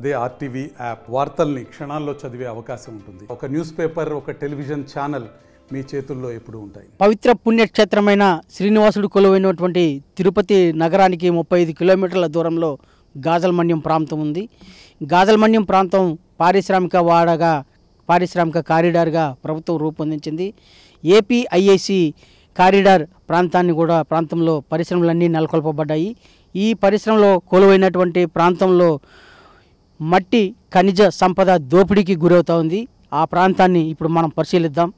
అదే RTV app వార్తల్ని క్షణాల్లో చదివే అవకాశం ఉంటుంది. ఒక న్యూస్ పేపర్, ఒక టెలివిజన్ ఛానల్ మీ చేతుల్లో ఎప్పుడూ ఉంటాయి. పవిత్ర పుణ్యక్షేత్రమైన శ్రీనివాసుడు కొలువైనటువంటి తిరుపతి నగరానికి 35 కిలోమీటర్ల దూరంలో గాజల్మన్యం ప్రాంతం ఉంది. గాజల్మన్యం ప్రాంతం పారిశ్రామిక కారిడార్గా ప్రభుత్వం రూపొందించింది. ఏపీఐఐసి కారిడార్ ప్రాంతంలో పరిశ్రమలన్నీ నెలకొల్పబడ్డాయి. ఈ పరిశ్రమలో కొలువైనటువంటి ప్రాంతంలో మట్టి ఖనిజ సంపద దోపిడీకి గురవుతూ ఉంది. ఆ ప్రాంతాన్ని ఇప్పుడు మనం పరిశీలిద్దాం.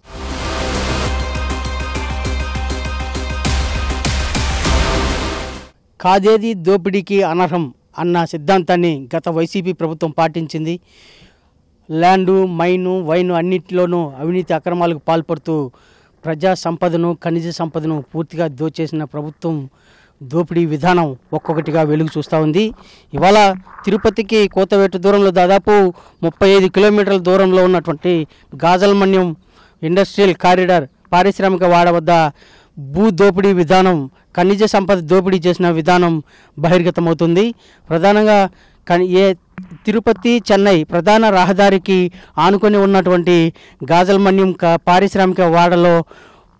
కాదేది దోపిడీకి అనర్హం అన్న సిద్ధాంతాన్ని గత వైసీపీ ప్రభుత్వం పాటించింది. ల్యాండు, మైను, వైను అన్నింటిలోనూ అవినీతి అక్రమాలకు పాల్పడుతూ ప్రజా సంపదను, ఖనిజ సంపదను పూర్తిగా దోచేసిన ప్రభుత్వం దోపిడీ విధానం ఒక్కొక్కటిగా వెలుగు చూస్తూ ఉంది. ఇవాళ తిరుపతికి కోతవేటు దూరంలో దాదాపు 35 కిలోమీటర్ల దూరంలో ఉన్నటువంటి గాజల్మన్యం ఇండస్ట్రియల్ కారిడార్ పారిశ్రామిక వాడ వద్ద భూ దోపిడీ విధానం, ఖనిజ సంపద దోపిడీ చేసిన విధానం బహిర్గతమవుతుంది. ప్రధానంగా తిరుపతి చెన్నై ప్రధాన రహదారికి ఆనుకొని ఉన్నటువంటి గాజల్మన్యం పారిశ్రామిక వాడలో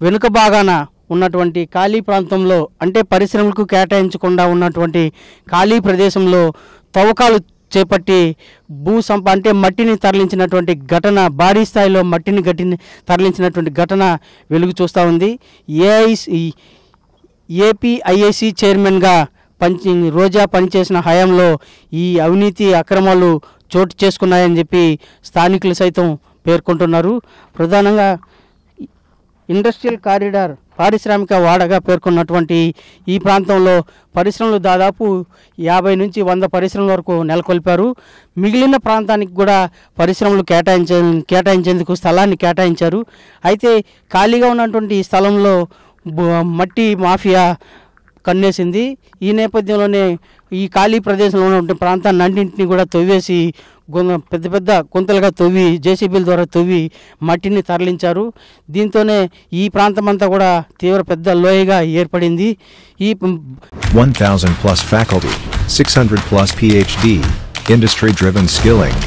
వెనుక భాగాన ఉన్నటువంటి ఖాళీ ప్రాంతంలో, అంటే పరిశ్రమలకు కేటాయించకుండా ఉన్నటువంటి ఖాళీ ప్రదేశంలో తవ్వకాలు చేపట్టి అంటే మట్టిని తరలించినటువంటి ఘటన, భారీ స్థాయిలో మట్టిని తరలించినటువంటి ఘటన వెలుగు చూస్తూ ఉంది. ఏపీఐఐసి చైర్మన్గా రోజా పనిచేసిన హయాంలో ఈ అవినీతి అక్రమాలు చోటు చేసుకున్నాయని చెప్పి స్థానికులు సైతం పేర్కొంటున్నారు. ప్రధానంగా ఇండస్ట్రియల్ కారిడార్ పారిశ్రామిక వాడగా పేర్కొన్నటువంటి ఈ ప్రాంతంలో పరిశ్రమలు దాదాపు 50 నుంచి 100 పరిశ్రమల వరకు నెలకొల్పారు. మిగిలిన ప్రాంతానికి కూడా పరిశ్రమలు కేటాయించేందుకు స్థలాన్ని కేటాయించారు. అయితే ఖాళీగా ఉన్నటువంటి ఈ స్థలంలో మట్టి మాఫియా కన్నేసింది. ఈ నేపథ్యంలోనే ఈ ఖాళీ ప్రదేశంలో ఉన్నటువంటి ప్రాంతాన్ని అన్నింటినీ కూడా తవ్వేసి పెద్ద పెద్ద గుంతలుగా తవ్వి జేసీబీల ద్వారా తవ్వి మట్టిని తరలించారు. దీంతోనే ఈ ప్రాంతం అంతా కూడా తీవ్ర పెద్ద లోయగా ఏర్పడింది. ఈ 1000 plus faculty, 600 plus PhD, industry driven skilling.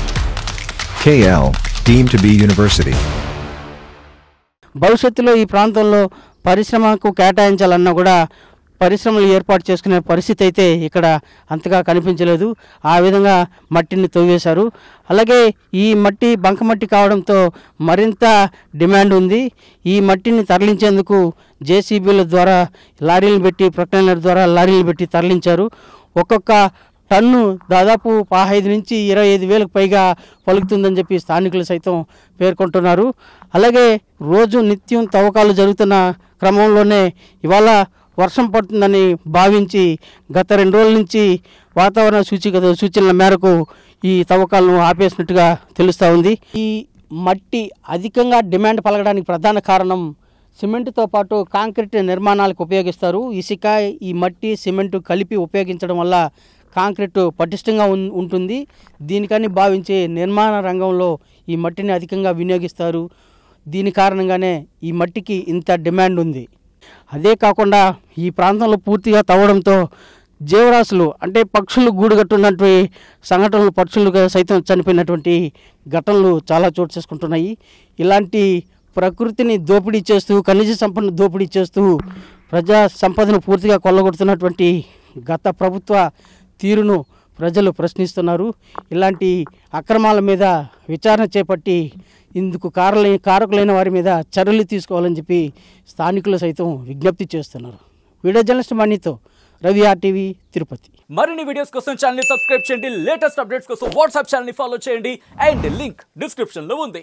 KL deemed to be university. భవిష్యత్తులో ఈ ప్రాంతంలో పరిశ్రమకు కేటాయించాలన్నా కూడా పరిశ్రమలు ఏర్పాటు చేసుకునే పరిస్థితి అయితే ఇక్కడ అంతగా కనిపించలేదు. ఆ విధంగా మట్టిని తవ్వేశారు. అలాగే ఈ మట్టి బంకమట్టి కావడంతో మరింత డిమాండ్ ఉంది. ఈ మట్టిని తరలించేందుకు జేసీబీల ద్వారా లారీలు పెట్టి, ప్రొక్లైనర్ ద్వారా లారీలు పెట్టి తరలించారు. ఒక్కొక్క టన్ను దాదాపు 15 నుంచి 25 వేలకు పైగా పలుకుతుందని చెప్పి స్థానికులు సైతం పేర్కొంటున్నారు. అలాగే రోజు నిత్యం తవ్వకాలు జరుగుతున్న క్రమంలోనే ఇవాళ వర్షం పడుతుందని భావించి గత 2 రోజుల నుంచి వాతావరణ సూచనల మేరకు ఈ తవ్వకాలను ఆపేసినట్టుగా తెలుస్తూ ఉంది. ఈ మట్టి అధికంగా డిమాండ్ పలకడానికి ప్రధాన కారణం సిమెంటుతో పాటు కాంక్రీట్ నిర్మాణాలకు ఉపయోగిస్తారు. ఇసుక, ఈ మట్టి, సిమెంటు కలిపి ఉపయోగించడం వల్ల కాంక్రీట్ పటిష్టంగా ఉంటుంది. దీనికని భావించి నిర్మాణ రంగంలో ఈ మట్టిని అధికంగా వినియోగిస్తారు. దీని కారణంగానే ఈ మట్టికి ఇంత డిమాండ్ ఉంది. అదే కాకుండా ఈ ప్రాంతంలో పూర్తిగా తవ్వడంతో జీవరాశులు, అంటే పక్షులు గూడుగట్టున్నటువంటి సంఘటనలు, పక్షులు సైతం చనిపోయినటువంటి ఘటనలు చాలా చోటు చేసుకుంటున్నాయి. ఇలాంటి ప్రకృతిని దోపిడీ చేస్తూ, ఖనిజ సంపదను దోపిడీ చేస్తూ ప్రజా సంపదను పూర్తిగా కొల్లగొడుతున్నటువంటి గత ప్రభుత్వ తీరును ప్రజలు ప్రశ్నిస్తున్నారు. ఇలాంటి అక్రమాల మీద విచారణ చేపట్టి ఇందుకు కారకులైన వారి మీద చర్యలు తీసుకోవాలని చెప్పి స్థానికులు సైతం విజ్ఞప్తి చేస్తున్నారు. వీడియో జర్నలిస్ట్ మణితో రవి, RTV తిరుపతి. మరిన్ని వీడియోస్ కోసం ఛానల్ ని సబ్స్క్రైబ్ చేయండి. లేటెస్ట్ అప్డేట్స్ కోసం వాట్సాప్ ఛానల్ ని ఫాలో చేయండి. అండ్ లింక్ డిస్క్రిప్షన్ లో ఉంది.